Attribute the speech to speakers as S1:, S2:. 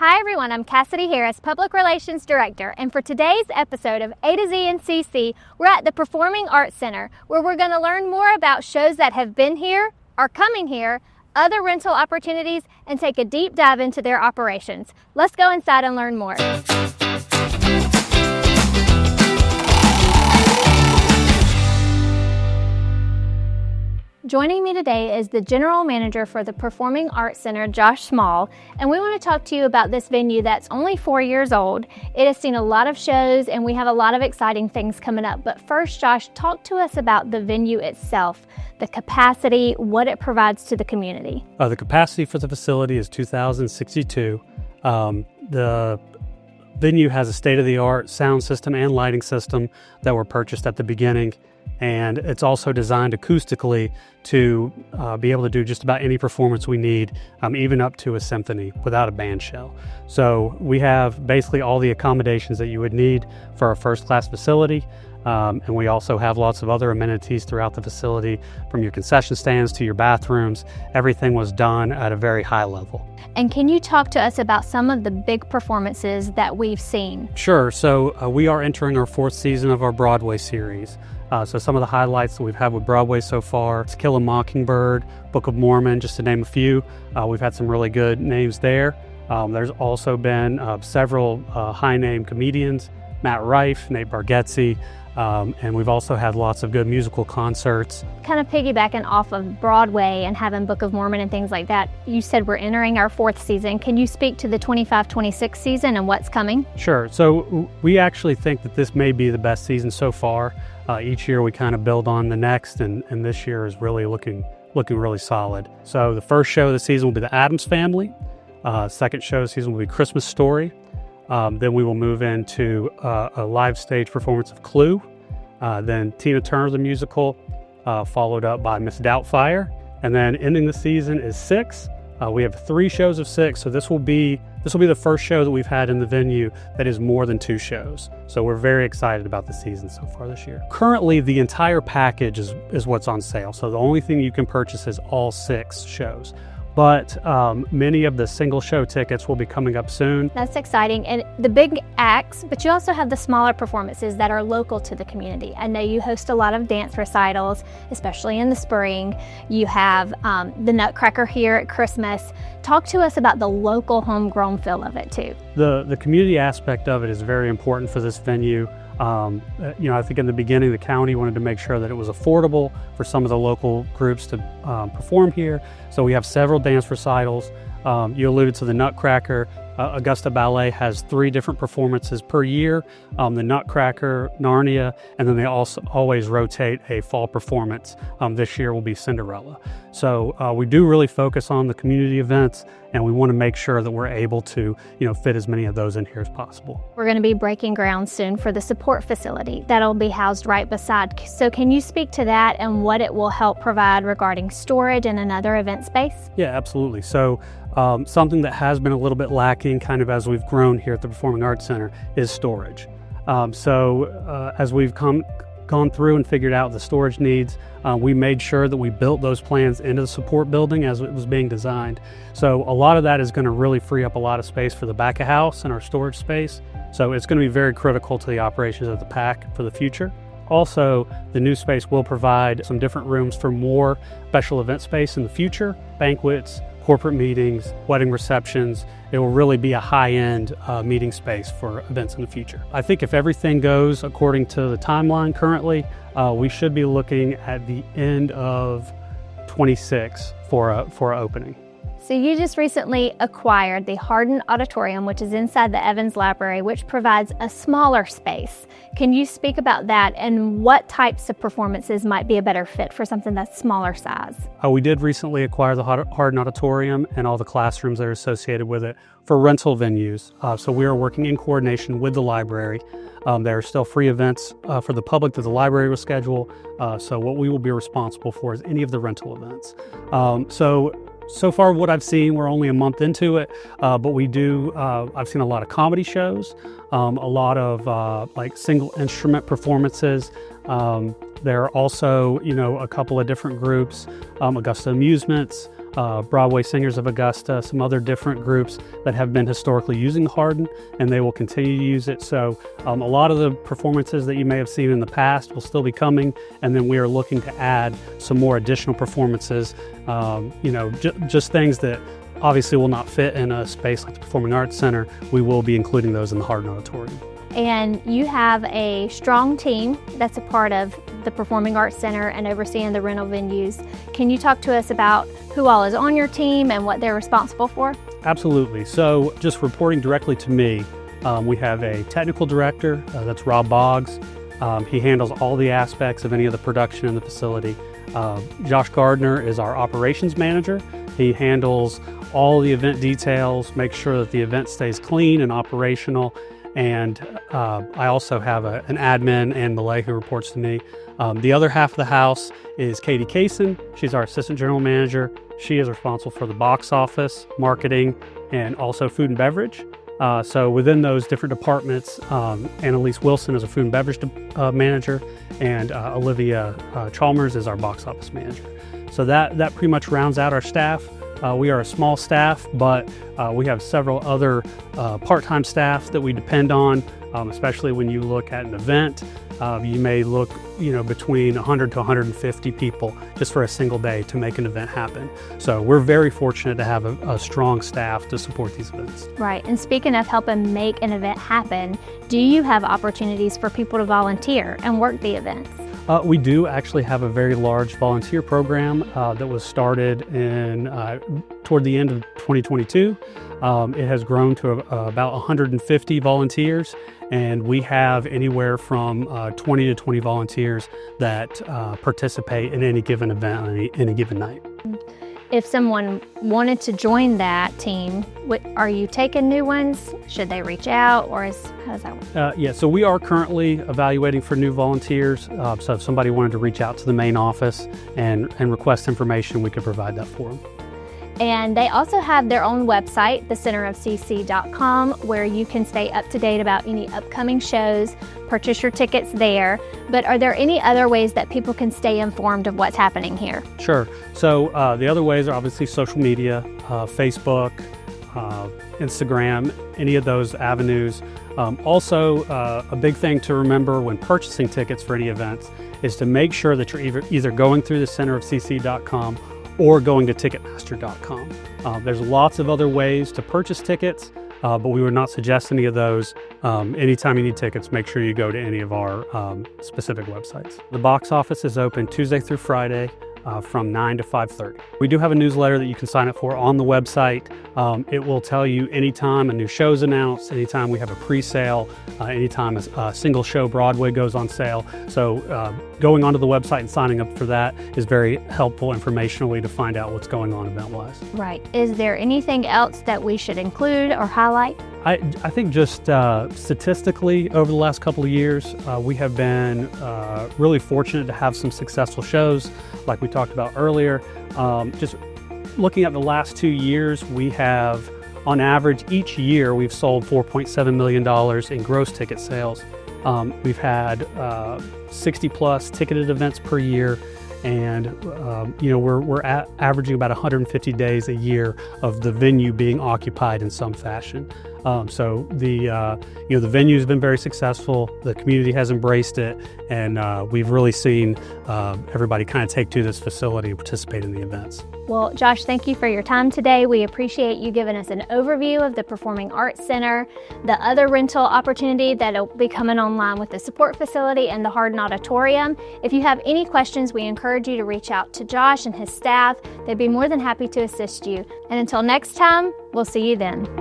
S1: Hi everyone, I'm Cassidy Harris, Public Relations Director, and for today's episode of A to Z and CC, we're at the Performing Arts Center, where we're going to learn more about shows that have been here, are coming here, other rental opportunities, and take a deep dive into their operations. Let's go inside and learn more. Joining me today is the General Manager for the Performing Arts Center, Josh Small, and we want to talk to you about this venue that's only 4 years old. It has seen a lot of shows and we have a lot of exciting things coming up. But first, Josh, talk to us about the venue itself, the capacity, what it provides to the community.
S2: The capacity for the facility is 2,062. The venue has a state-of-the-art sound system and lighting system that were purchased at the beginning. And it's also designed acoustically to be able to do just about any performance we need, even up to a symphony without a band shell. So we have basically all the accommodations that you would need for a first-class facility. And we also have lots of other amenities throughout the facility, from your concession stands to your bathrooms. Everything was done at a very high level.
S1: And can you talk to us about some of the big performances that we've seen?
S2: Sure. So we are entering our 4th season of our Broadway series. So some of the highlights that we've had with Broadway so far: To Kill a Mockingbird, Book of Mormon, just to name a few. We've had some really good names there. There's also been several high-name comedians: Matt Rife, Nate Bargatze, and we've also had lots of good musical concerts.
S1: Kind of piggybacking off of Broadway and having Book of Mormon and things like that, you said we're entering our 4th season. Can you speak to the 25-26 season and what's coming?
S2: Sure. So we actually think that this may be the best season so far. Each year we kind of build on the next, and this year is really looking really solid. So the first show of the season will be The Addams Family. Second show of the season will be Christmas Story. Then we will move into a live stage performance of Clue. Then Tina Turner the musical, followed up by Miss Doubtfire. And then ending the season is Six. We have 3 shows of 6, so this will be the first show that we've had in the venue that is more than 2 shows. So we're very excited about the season so far this year. Currently, the entire package is what's on sale. So the only thing you can purchase is all 6 shows. But many of the single show tickets will be coming up soon.
S1: That's exciting. And the big acts, but you also have the smaller performances that are local to the community. I know you host a lot of dance recitals, especially in the spring. You have the Nutcracker here at Christmas. Talk to us about the local homegrown feel of it too.
S2: The community aspect of it is very important for this venue. I think in the beginning the county wanted to make sure that it was affordable for some of the local groups to perform here. So we have several dance recitals. You alluded to the Nutcracker. Augusta Ballet has 3 different performances per year: the Nutcracker, Narnia, and then they also always rotate a fall performance. This year will be Cinderella. So we do really focus on the community events, and we want to make sure that we're able to fit as many of those in here as possible.
S1: We're going to be breaking ground soon for the support facility that'll be housed right beside. So can you speak to that and what it will help provide regarding storage and another event space?
S2: Yeah, absolutely. So something that has been a little bit lacking kind of as we've grown here at the Performing Arts Center is storage. As we've gone through and figured out the storage needs, we made sure that we built those plans into the support building as it was being designed. So a lot of that is going to really free up a lot of space for the back of house and our storage space. So it's going to be very critical to the operations of the PAC for the future. Also, the new space will provide some different rooms for more special event space in the future: banquets, corporate meetings, wedding receptions. It will really be a high-end meeting space for events in the future. I think if everything goes according to the timeline currently, we should be looking at the end of 26 for an opening.
S1: So you just recently acquired the Hardin Auditorium, which is inside the Evans Library, which provides a smaller space. Can you speak about that and what types of performances might be a better fit for something that's smaller size?
S2: We did recently acquire the Hardin Auditorium and all the classrooms that are associated with it for rental venues. So we are working in coordination with the library. There are still free events for the public that the library will schedule. So what we will be responsible for is any of the rental events. So far what I've seen, we're only a month into it, but I've seen a lot of comedy shows, a lot of like single instrument performances. There are also, a couple of different groups, Augusta Amusements, Broadway Singers of Augusta, some other different groups that have been historically using the Hardin, and they will continue to use it. So a lot of the performances that you may have seen in the past will still be coming, and then we are looking to add some more additional performances, just things that obviously will not fit in a space like the Performing Arts Center. We will be including those in the Hardin Auditorium.
S1: And you have a strong team that's a part of the Performing Arts Center and overseeing the rental venues. Can you talk to us about who all is on your team and what they're responsible for?
S2: Absolutely. So just reporting directly to me, we have a technical director, that's Rob Boggs. He handles all the aspects of any of the production in the facility. Josh Gardner is our operations manager. He handles all the event details, makes sure that the event stays clean and operational. And I also have an admin, Ann Millay, who reports to me. The other half of the house is Katie Kaysen. She's our assistant general manager. She is responsible for the box office, marketing, and also food and beverage. So within those different departments, Annalise Wilson is a food and beverage manager, and Olivia Chalmers is our box office manager. So that pretty much rounds out our staff. We are a small staff, but we have several other part-time staff that we depend on, especially when you look at an event. You may look, between 100 to 150 people just for a single day to make an event happen. So we're very fortunate to have a strong staff to support these events.
S1: Right, and speaking of helping make an event happen, do you have opportunities for people to volunteer and work the events?
S2: We do actually have a very large volunteer program that was started toward the end of 2022. It has grown to about 150 volunteers, and we have anywhere from 20 to 20 volunteers that participate in any given event on any given night.
S1: If someone wanted to join that team, are you taking new ones? Should they reach out, or how does that work?
S2: Yeah, so we are currently evaluating for new volunteers. So if somebody wanted to reach out to the main office and request information, we could provide that for them.
S1: And they also have their own website, thecenterofcc.com, where you can stay up to date about any upcoming shows, purchase your tickets there. But are there any other ways that people can stay informed of what's happening here?
S2: Sure. So the other ways are obviously social media, Facebook, Instagram, any of those avenues. Also, a big thing to remember when purchasing tickets for any events is to make sure that you're either going through thecenterofcc.com or going to Ticketmaster.com. There's lots of other ways to purchase tickets, but we would not suggest any of those. Anytime you need tickets, make sure you go to any of our specific websites. The box office is open Tuesday through Friday from 9 to 5:30. We do have a newsletter that you can sign up for on the website. It will tell you anytime a new show is announced, anytime we have a pre-sale, anytime a single show Broadway goes on sale. So going onto the website and signing up for that is very helpful informationally to find out what's going on event-wise.
S1: Right. Is there anything else that we should include or highlight?
S2: I think just statistically over the last couple of years, we have been really fortunate to have some successful shows like we talked about earlier. Just looking at the last 2 years, we have, on average, each year we've sold $4.7 million in gross ticket sales. We've had 60 plus ticketed events per year. And we're averaging about 150 days a year of the venue being occupied in some fashion. So the venue has been very successful. The community has embraced it, and we've really seen everybody kind of take to this facility and participate in the events.
S1: Well, Josh, thank you for your time today. We appreciate you giving us an overview of the Performing Arts Center, the other rental opportunity that'll be coming online with the support facility and the Hardin Auditorium. If you have any questions, we encourage you to reach out to Josh and his staff. They'd be more than happy to assist you. And until next time, we'll see you then.